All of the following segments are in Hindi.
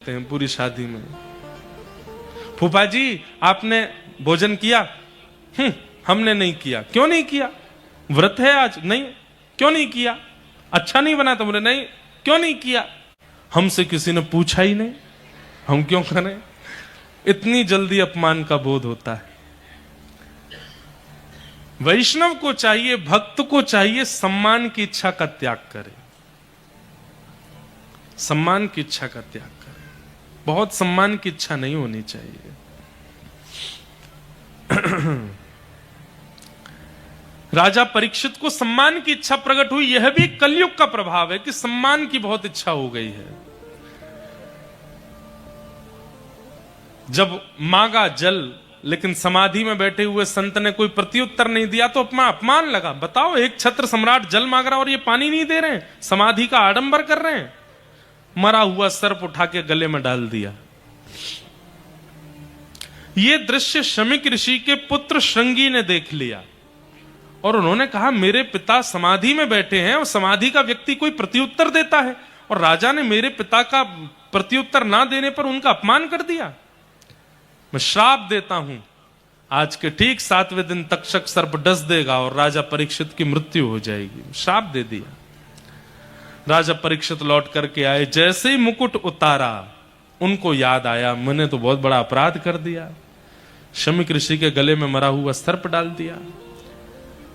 हैं पूरी शादी में। फूफा जी आपने भोजन किया? हमने नहीं किया। क्यों नहीं किया? व्रत है आज। नहीं। क्यों नहीं किया? अच्छा नहीं बना तुमने? नहीं। क्यों नहीं किया? हमसे किसी ने पूछा ही नहीं, हम क्यों करें? इतनी जल्दी अपमान का बोध होता है। वैष्णव को चाहिए, भक्त को चाहिए सम्मान की इच्छा का त्याग करे, सम्मान की इच्छा का त्याग करे। बहुत सम्मान की इच्छा नहीं होनी चाहिए। राजा परीक्षित को सम्मान की इच्छा प्रकट हुई। यह भी कलयुग का प्रभाव है कि सम्मान की बहुत इच्छा हो गई है। जब मांगा जल, लेकिन समाधि में बैठे हुए संत ने कोई प्रत्युत्तर नहीं दिया तो अपमान लगा। बताओ, एक छत्र सम्राट जल मांग रहा और ये पानी नहीं दे रहे हैं, समाधि का आडंबर कर रहे हैं। मरा हुआ सर्प उठा के गले में डाल दिया। यह दृश्य शमीक ऋषि के पुत्र श्रृंगी ने देख लिया और उन्होंने कहा, मेरे पिता समाधि में बैठे हैं और समाधि का व्यक्ति कोई प्रत्युत्तर देता है और राजा ने मेरे पिता का प्रत्युत्तर ना देने पर उनका अपमान कर दिया। मैं श्राप देता हूं, आज के ठीक 7वें दिन तक्षक सर्प डस देगा और राजा परीक्षित की मृत्यु हो जाएगी। श्राप दे दिया। राजा परीक्षित लौट करके आए। जैसे ही मुकुट उतारा, उनको याद आया, मैंने तो बहुत बड़ा अपराध कर दिया। शमीक ऋषि के गले में मरा हुआ सर्प डाल दिया।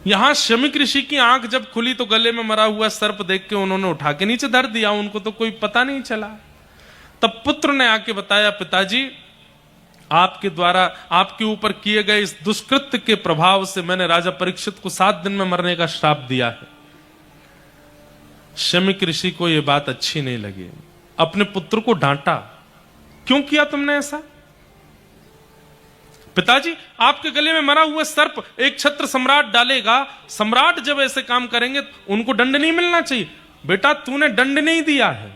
यहां शमीक ऋषि की आंख जब खुली तो गले में मरा हुआ सर्प देख के उन्होंने उठा के नीचे धर दिया। उनको तो कोई पता नहीं चला। तब पुत्र ने आके बताया, पिताजी आपके द्वारा आपके ऊपर किए गए इस दुष्कृत्य के प्रभाव से मैंने राजा परीक्षित को 7 दिन में मरने का श्राप दिया है। शमीक ऋषि को यह बात अच्छी नहीं लगी। अपने पुत्र को डांटा, क्यों किया तुमने ऐसा? पिताजी आपके गले में मरा हुआ सर्प एक छत्र सम्राट डालेगा, सम्राट जब ऐसे काम करेंगे उनको दंड नहीं मिलना चाहिए। बेटा तूने दंड नहीं दिया है।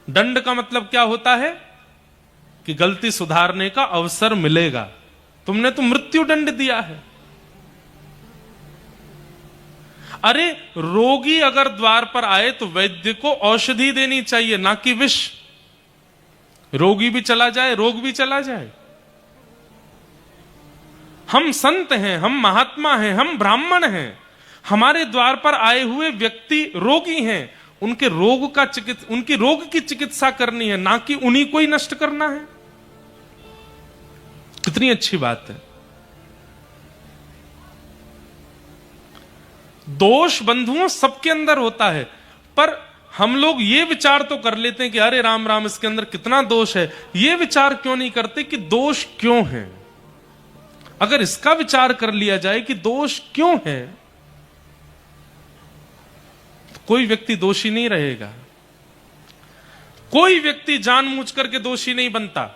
दंड का मतलब क्या होता है कि गलती सुधारने का अवसर मिलेगा। तुमने तो मृत्यु दंड दिया है। अरे रोगी अगर द्वार पर आए तो वैद्य को औषधि देनी चाहिए, ना कि विष। रोगी भी चला जाए, रोग भी चला जाए। हम संत हैं, हम महात्मा हैं, हम ब्राह्मण हैं। हमारे द्वार पर आए हुए व्यक्ति रोगी हैं, उनके उनकी रोग की चिकित्सा करनी है, ना कि उन्हीं को ही नष्ट करना है। कितनी अच्छी बात है। दोष बंधुओं सबके अंदर होता है, पर हम लोग ये विचार तो कर लेते हैं कि अरे राम राम इसके अंदर कितना दोष है। ये विचार क्यों नहीं करते कि दोष क्यों है। अगर इसका विचार कर लिया जाए कि दोष क्यों है, तो कोई व्यक्ति दोषी नहीं रहेगा। कोई व्यक्ति जानबूझ करके दोषी नहीं बनता।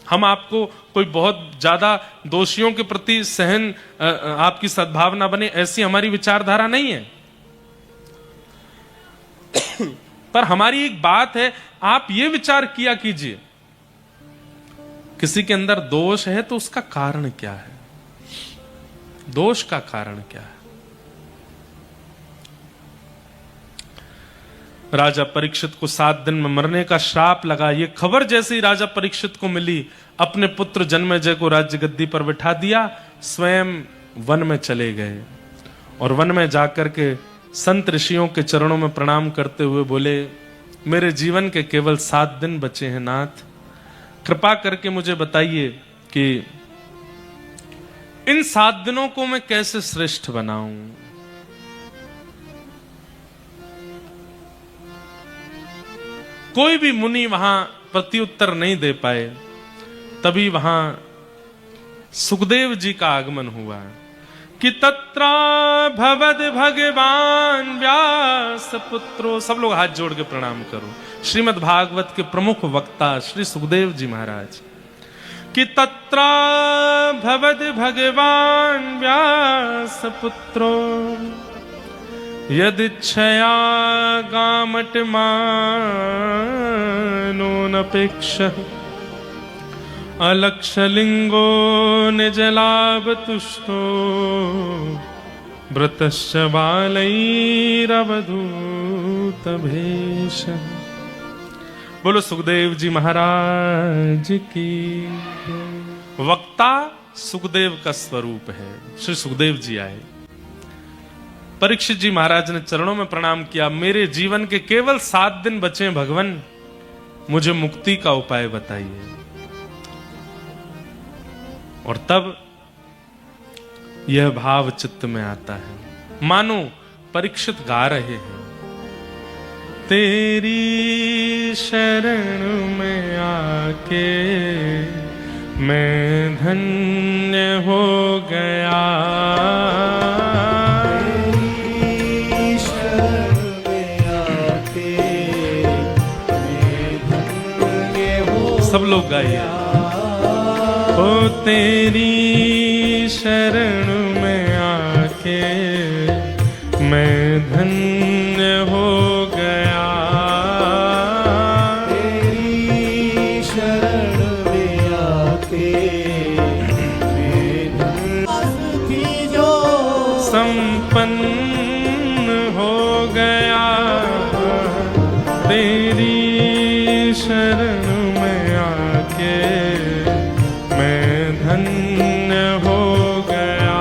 हम आपको कोई बहुत ज्यादा दोषियों के प्रति सहन आपकी सद्भावना बने, ऐसी हमारी विचारधारा नहीं है। पर हमारी एक बात है, आप ये विचार किया कीजिए, किसी के अंदर दोष है तो उसका कारण क्या है? दोष का कारण क्या है? राजा परीक्षित को 7 दिन में मरने का श्राप लगा। ये खबर जैसे ही राजा परीक्षित को मिली, अपने पुत्र जन्मेजय को राज्य गद्दी पर बिठा दिया, स्वयं वन में चले गए और वन में जाकर के संत ऋषियों के चरणों में प्रणाम करते हुए बोले, मेरे जीवन के केवल 7 दिन बचे हैं नाथ, कृपा करके मुझे बताइए कि इन 7 दिनों को मैं कैसे श्रेष्ठ बनाऊं। कोई भी मुनि वहां प्रत्युत्तर नहीं दे पाए। तभी वहां सुखदेव जी का आगमन हुआ कि तत्रा भवद भगवान व्यास पुत्रो। सब लोग हाथ जोड़ के प्रणाम करो। श्रीमद् भागवत के प्रमुख वक्ता श्री सुखदेव जी महाराज कि तत्रा भवद भगवान व्यास पुत्रो यदिच्छया गामट मानो नपेक्ष अलक्षलिंगो निजलाभ तुष्टो व्रतश्च बालैरवधूत भेष। बोलो सुखदेव जी महाराज की। वक्ता सुखदेव का स्वरूप है। श्री सुखदेव जी आए, परीक्षित जी महाराज ने चरणों में प्रणाम किया। मेरे जीवन के केवल 7 दिन बचे हैं भगवान, मुझे मुक्ति का उपाय बताइए। और तब यह भाव चित्त में आता है, मानो परीक्षित गा रहे हैं, तेरी शरण में आके मैं धन्य हो गया। तेरी शरण में आके मैं धन्य हो। सब लोग गाइए। ओ तेरी शरण में आके मैं धन्य हो गया। तेरी शरण में आके मैं धन्य जो संपन्न हो गया। तेरी शरण में आके मैं धन्य हो गया।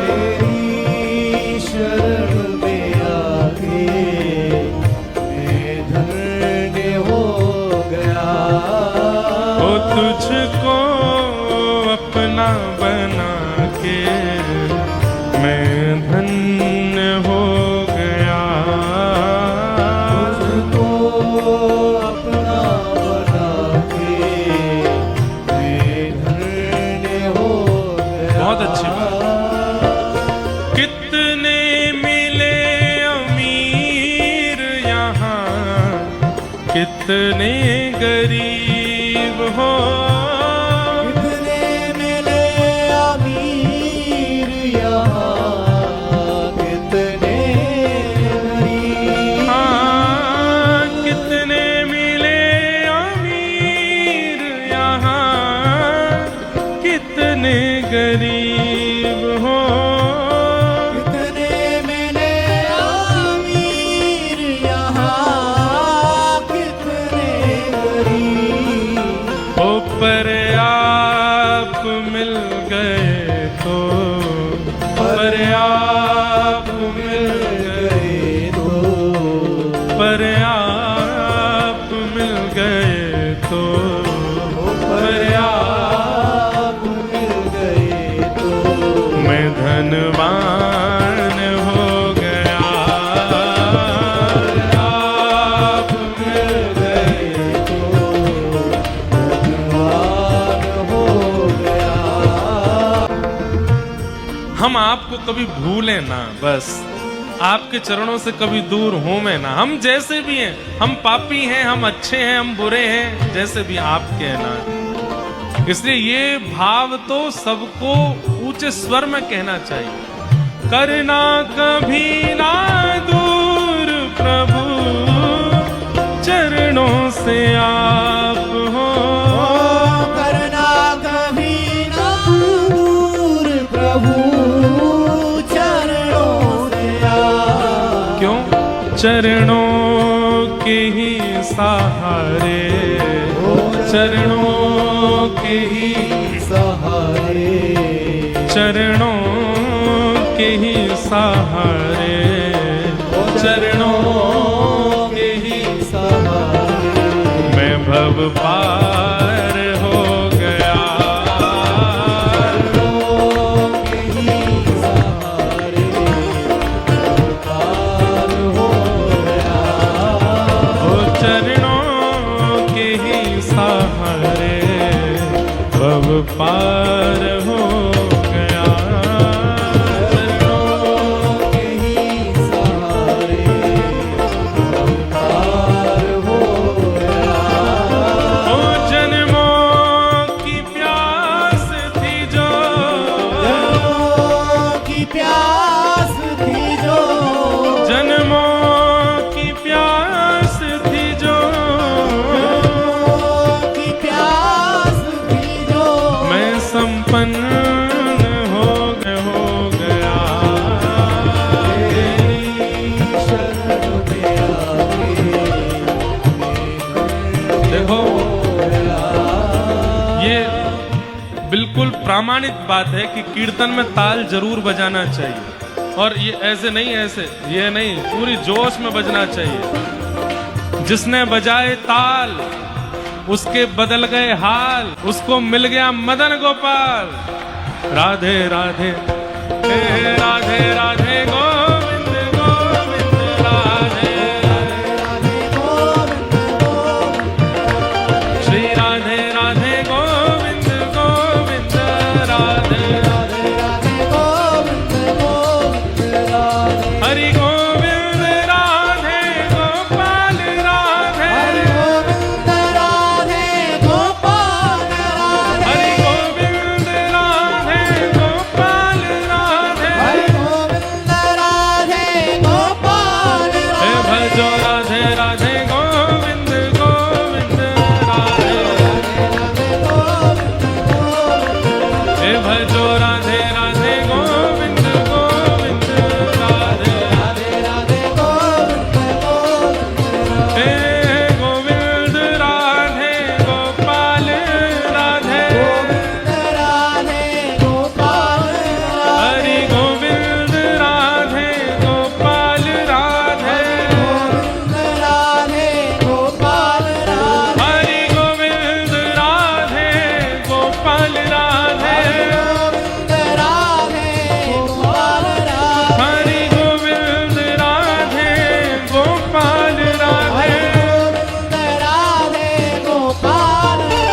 तेरी शरण में आके मैं धन्य हो गया। ओ तुझको अपना बना के मैं धन्य हो गया। तुझको अपना बना के मैं धन्य हो गया। बहुत अच्छी बात। कितने मिले अमीर यहाँ, कितने गरीब हो। कितने मिले अमीर यहाँ, कितने गरीब। हाँ, कितने मिले अमीर यहाँ, कितने गरीब हो। कितने मिले अमीर यहाँ, कितने गरीब। ओ पर आप मिल गए तो, पर आप मिल गए तो पर आप मिल गए तो, पर आप मिल गए तो मैं धनवान हो गया। आप मिल गए तो धन्यवाद हो गया। हम आपको कभी भूलें ना, बस आपके चरणों से कभी दूर हो में ना। हम जैसे भी हैं, हम पापी हैं, हम अच्छे हैं, हम बुरे हैं, जैसे भी आपके हैं ना। इसलिए ये भाव तो सबको ऊंचे स्वर में कहना चाहिए। करना कभी ना दूर प्रभु, चरणों से आप हो। करना कभी ना दूर प्रभु, चरणों से आप। क्यों? चरणों के ही सहारे, चरणों के ही सहारे, चरणों के ही सहारे, चरणों के ही सहारे मैं भव पार हो गया। के ही सहारे पार हो गया। ओ चरणों के ही सहारे भव पार हो गया। चरणों के ही सहारे पार हो गया। ओ जन्मों की प्यास थी जो, जन्मों की प्यास थी जो, जन्मों की प्यास थी जो, जन्मों की प्यास थी जो, मैं संपन्न बिल्कुल प्रामाणिक बात है कि कीर्तन में ताल जरूर बजाना चाहिए, और ये ऐसे नहीं, ऐसे ये नहीं, पूरी जोश में बजना चाहिए। जिसने बजाए ताल उसके बदल गए हाल, उसको मिल गया मदन गोपाल। राधे राधे हे राधे राधे गोविंद गोविंद राधे श्री राधे राधे गोविंद गोविंद राधे हरि गोविंद राधे गोपाल राधे हरि गोविंद राधे गोपाल राधे हे भजो राधे राधे गोविंद गोविंद राधे हे भजो राधे राधे गोविंद गोविंद राधे हे गोविंद राधे गोपाल राधे हरि गोविंद राधे गोपाल राधे हरि गोविंद राधे गोपाल राधे हरि गोविंद राधे गोपाल राधे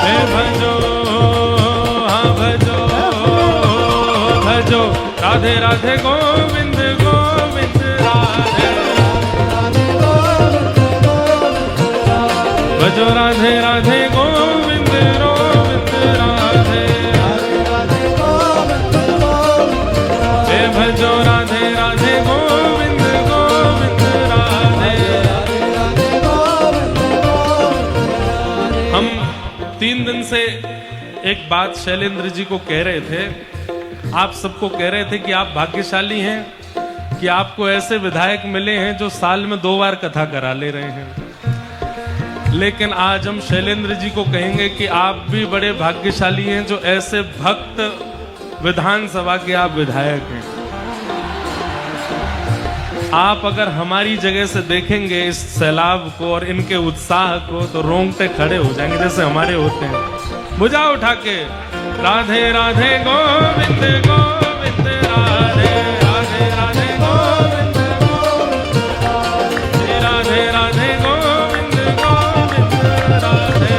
हे भजो हाँ भजो भजो राधे राधे गोविंद गोविंद राधे भजो राधे राधे गोविंद गोविंद राधे हे भजो राधे राधे गोविंद गोविंद राधे। हम 3 दिन से एक बात शैलेंद्र जी को कह रहे थे, आप सबको कह रहे थे कि आप भाग्यशाली हैं कि आपको ऐसे विधायक मिले हैं जो साल में 2 बार कथा करा ले रहे हैं। लेकिन आज हम शैलेंद्र जी को कहेंगे कि आप भी बड़े भाग्यशाली हैं जो ऐसे भक्त विधानसभा के आप विधायक हैं। आप अगर हमारी जगह से देखेंगे इस सैलाब को और इनके उत्साह को तो रोंगटे खड़े हो जाएंगे जैसे हमारे होते हैं। भुजा उठा के राधे राधे गोविंद गोविंद राधे राधे राधे गोविंद गोविंद राधे राधे गोविंद गोविंद राधे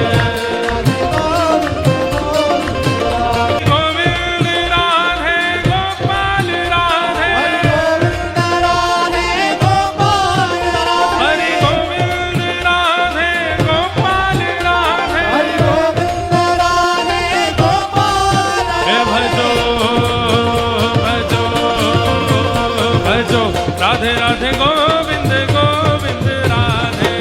गोविंद राधे गोपाल राधे हरि गोविंद राधे गोपाल राधे हे भजो भजो भजो राधे राधे गोविंद गोविंद राधे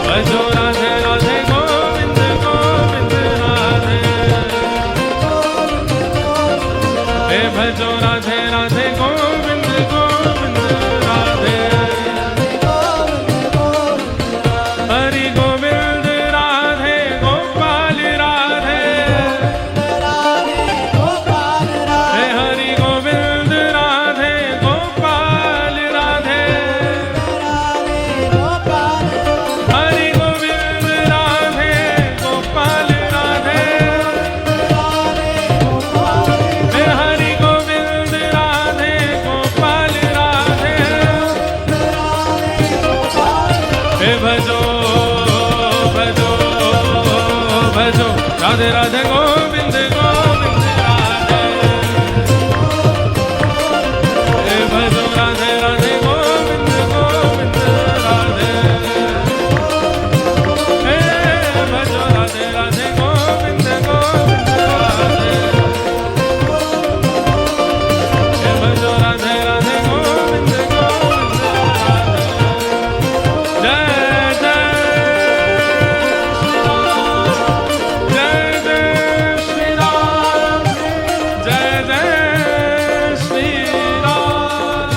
भजो राधे राधे गोविंद गोविंद राधे हे भजो राधे राधे गोविंद गोविंद राधे हरि गोविंद राधे गोपाल राधे हे हरि गोविंद राधे गोपाल राधे हरि गोविंद राधे गोपाल राधे हे हरि गोविंद राधे गोपाल राधे हे भजो भजो भजो राधे राधे गोविंद गोविंद राधे हे भजो राधे राधे गोविंद गोविंद राधे हे भजो राधे राधे गोविंद गोविंद राधे हे भजो राधे राधे गोविंद गोविंद राधे। जय जय श्री राम जय जय श्री राम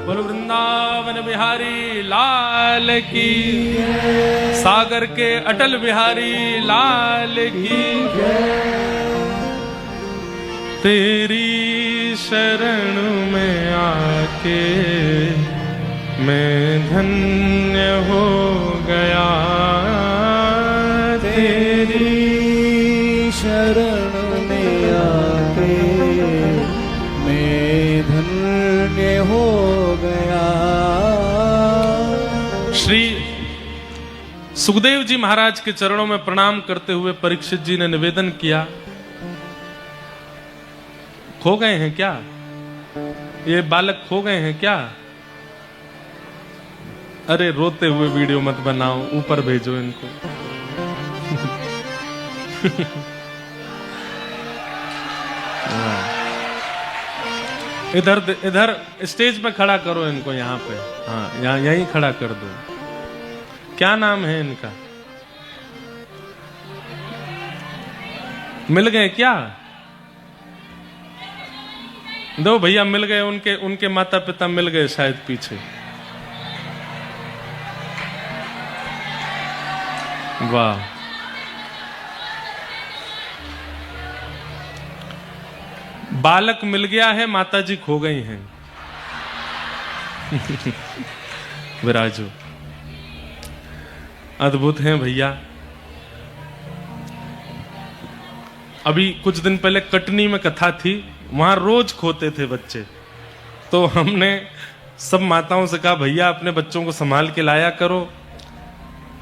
बोलो वृंदावन वृंदावन बिहारी लाल की, सागर के अटल बिहारी लाल की। तेरी शरण में आके मैं धन्य हो गया, तेरी शरण में आके मैं धन्य हो गया। श्री सुखदेव जी महाराज के चरणों में प्रणाम करते हुए परीक्षित जी ने निवेदन किया, खो गए हैं क्या? ये बालक खो गए हैं क्या? अरे रोते हुए वीडियो मत बनाओ, ऊपर भेजो इनको। इधर इधर स्टेज पे खड़ा करो इनको, यहाँ पे, हाँ यहाँ यहीं खड़ा कर दो। क्या नाम है इनका? मिल गए क्या? दो भैया मिल गए, उनके माता पिता मिल गए शायद पीछे। वाह, बालक मिल गया है, माता जी खो गई हैं। विराजो, अद्भुत हैं भैया। अभी कुछ दिन पहले कटनी में कथा थी, वहां रोज खोते थे बच्चे। तो हमने सब माताओं से कहा भैया अपने बच्चों को संभाल के लाया करो।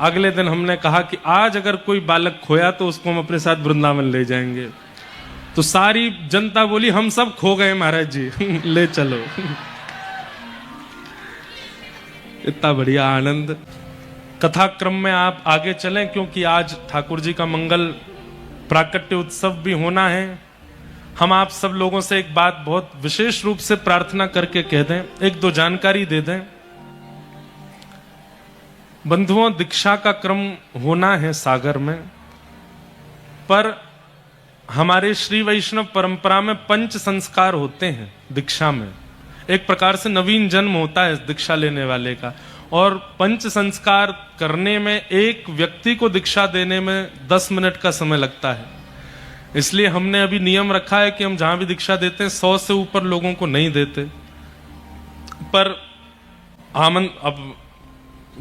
अगले दिन हमने कहा कि आज अगर कोई बालक खोया तो उसको हम अपने साथ वृंदावन ले जाएंगे। तो सारी जनता बोली हम सब खो गए महाराज जी, ले चलो। इतना बढ़िया आनंद। कथा क्रम में आप आगे चलें, क्योंकि आज ठाकुर जी का मंगल प्राकट्य उत्सव भी होना है। हम आप सब लोगों से एक बात बहुत विशेष रूप से प्रार्थना करके कह दें, एक दो जानकारी दे दें। बंधुओं, दीक्षा का क्रम होना है सागर में, पर हमारे श्री वैष्णव परंपरा में पंच संस्कार होते हैं दीक्षा में। एक प्रकार से नवीन जन्म होता है दीक्षा लेने वाले का, और पंच संस्कार करने में एक व्यक्ति को दीक्षा देने में 10 मिनट का समय लगता है। इसलिए हमने अभी नियम रखा है कि हम जहां भी दीक्षा देते हैं 100 से ऊपर लोगों को नहीं देते। पर अब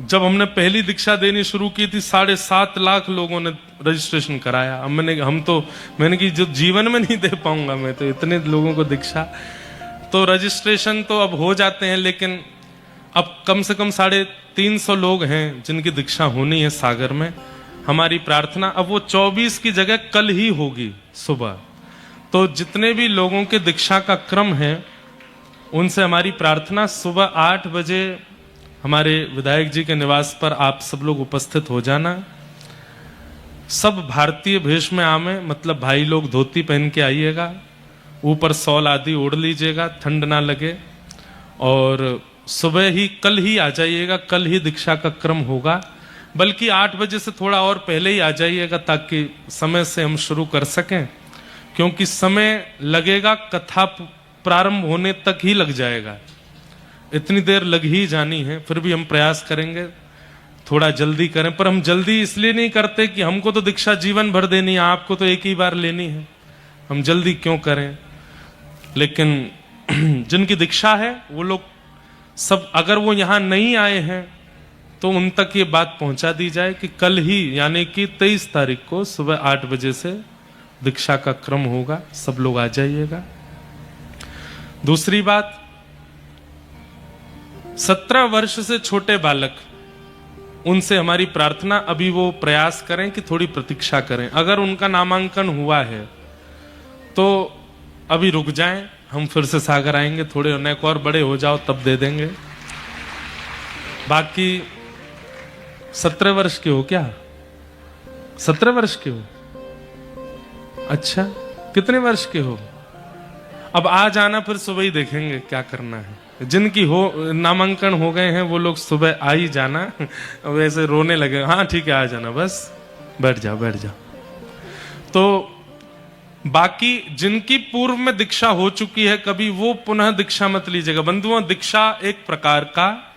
जब हमने पहली दीक्षा देनी शुरू की थी 7.5 लाख लोगों ने रजिस्ट्रेशन कराया। अब मैंने कि जो जीवन में नहीं दे पाऊंगा मैं तो इतने लोगों को दीक्षा। तो रजिस्ट्रेशन तो अब हो जाते हैं, लेकिन अब कम से कम 350 लोग हैं जिनकी दीक्षा होनी है सागर में। हमारी प्रार्थना अब वो 24 की जगह कल ही होगी सुबह। तो जितने भी लोगों के दीक्षा का क्रम है उनसे हमारी प्रार्थना सुबह 8 बजे हमारे विधायक जी के निवास पर आप सब लोग उपस्थित हो जाना। सब भारतीय भेष में आवे, मतलब भाई लोग धोती पहन के आइएगा, ऊपर शॉल आदि ओढ़ लीजिएगा, ठंड ना लगे। और सुबह ही कल ही आ जाइएगा, कल ही दीक्षा का क्रम होगा। बल्कि 8 बजे से थोड़ा और पहले ही आ जाइएगा ताकि समय से हम शुरू कर सकें, क्योंकि समय लगेगा, कथा प्रारंभ होने तक ही लग जाएगा। इतनी देर लग ही जानी है, फिर भी हम प्रयास करेंगे थोड़ा जल्दी करें। पर हम जल्दी इसलिए नहीं करते कि हमको तो दीक्षा जीवन भर देनी है, आपको तो एक ही बार लेनी है, हम जल्दी क्यों करें। लेकिन जिनकी दीक्षा है वो लोग सब, अगर वो यहाँ नहीं आए हैं तो उन तक ये बात पहुंचा दी जाए कि कल ही यानी कि 23 तारीख को सुबह 8 बजे से दीक्षा का क्रम होगा, सब लोग आ जाइएगा। दूसरी बात, 17 वर्ष से छोटे बालक, उनसे हमारी प्रार्थना अभी वो प्रयास करें कि थोड़ी प्रतीक्षा करें। अगर उनका नामांकन हुआ है तो अभी रुक जाएं, हम फिर से सागर आएंगे, थोड़े अनेक और बड़े हो जाओ तब दे देंगे। बाकी 17 वर्ष के हो क्या? 17 वर्ष के हो? अच्छा, कितने वर्ष के हो? अब आ जाना, फिर सुबह ही देखेंगे क्या करना है। जिनकी हो नामांकन हो गए हैं वो लोग सुबह आ ही जाना। वैसे रोने लगे, हाँ ठीक है आ जाना, बस बैठ जाओ बैठ जाओ। तो बाकी जिनकी पूर्व में दीक्षा हो चुकी है कभी, वो पुनः दीक्षा मत लीजिएगा। बंधुओं, दीक्षा एक प्रकार का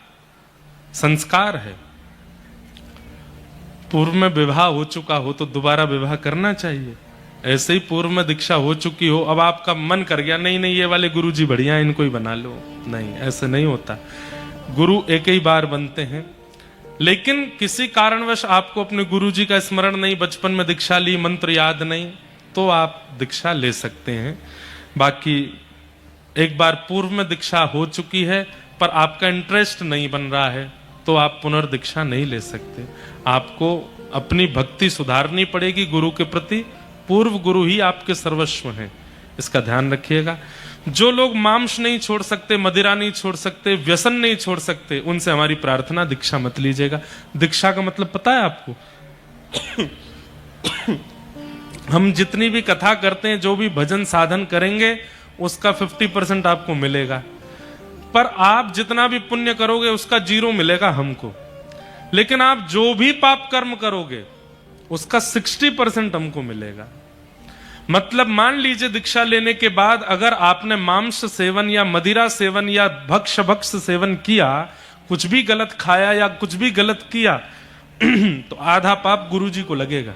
संस्कार है। पूर्व में विवाह हो चुका हो तो दोबारा विवाह करना चाहिए। ऐसे ही पूर्व में दीक्षा हो चुकी हो, अब आपका मन कर गया नहीं नहीं ये वाले गुरुजी बढ़िया हैं, इनको ही बना लो, नहीं, ऐसे नहीं होता। गुरु एक ही बार बनते हैं। लेकिन किसी कारणवश आपको अपने गुरुजी का स्मरण नहीं, बचपन में दीक्षा ली, मंत्र याद नहीं, तो आप दीक्षा ले सकते हैं। बाकी एक बार पूर्व में दीक्षा हो चुकी है पर आपका इंटरेस्ट नहीं बन रहा है तो आप पुनर्दीक्षा नहीं ले सकते। आपको अपनी भक्ति सुधारनी पड़ेगी गुरु के प्रति। पूर्व गुरु ही आपके सर्वस्व हैं, इसका ध्यान रखिएगा। जो लोग मांस नहीं छोड़ सकते, मदिरा नहीं छोड़ सकते, व्यसन नहीं छोड़ सकते, उनसे हमारी प्रार्थना दीक्षा मत लीजिएगा। दीक्षा का मतलब पता है आपको? हम जितनी भी कथा करते हैं, जो भी भजन साधन करेंगे, उसका 50% आपको मिलेगा, पर आप जितना भी पुण्य करोगे उसका 0 मिलेगा हमको। लेकिन आप जो भी पाप कर्म करोगे उसका 60% हमको मिलेगा। मतलब मान लीजिए दीक्षा लेने के बाद अगर आपने मांस सेवन या मदिरा सेवन या भक्ष सेवन किया, कुछ भी गलत खाया या कुछ भी गलत किया तो आधा पाप गुरुजी को लगेगा।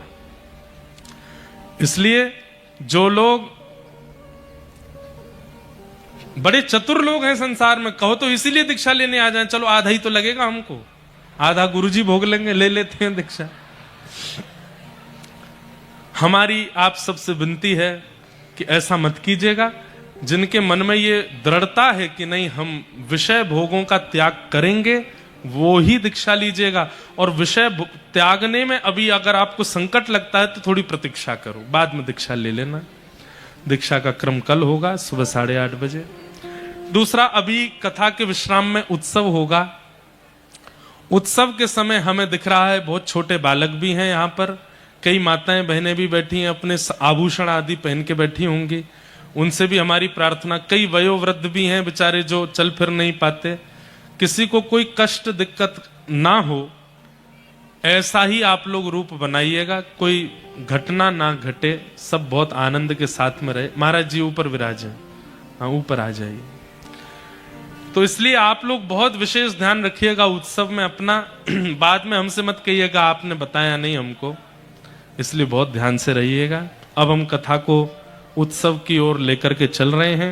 इसलिए जो लोग बड़े चतुर लोग हैं संसार में, कहो तो इसीलिए दीक्षा लेने आ जाएं, चलो आधा ही तो लगेगा हमको, आधा गुरुजी भोग लेंगे, ले लेते हैं दीक्षा। हमारी आप सबसे विनती है कि ऐसा मत कीजिएगा। जिनके मन में ये दृढ़ता है कि नहीं हम विषय भोगों का त्याग करेंगे, वो ही दीक्षा लीजिएगा। और विषय त्यागने में अभी अगर आपको संकट लगता है तो थोड़ी प्रतीक्षा करो, बाद में दीक्षा ले लेना। दीक्षा का क्रम कल होगा सुबह 8:30 बजे। दूसरा, अभी कथा के विश्राम में उत्सव होगा। उत्सव के समय हमें दिख रहा है बहुत छोटे बालक भी हैं यहाँ पर, कई माताएं बहनें भी बैठी हैं, अपने आभूषण आदि पहन के बैठी होंगी, उनसे भी हमारी प्रार्थना। कई वयोवृद्ध भी हैं बेचारे जो चल फिर नहीं पाते। किसी को कोई कष्ट दिक्कत ना हो ऐसा ही आप लोग रूप बनाइएगा, कोई घटना ना घटे, सब बहुत आनंद के साथ में रहे। महाराज जी ऊपर विराजे, हाँ ऊपर आ जाइए। तो इसलिए आप लोग बहुत विशेष ध्यान रखिएगा उत्सव में अपना। बाद में हमसे मत कहिएगा आपने बताया नहीं हमको, इसलिए बहुत ध्यान से रहिएगा। अब हम कथा को उत्सव की ओर लेकर के चल रहे हैं।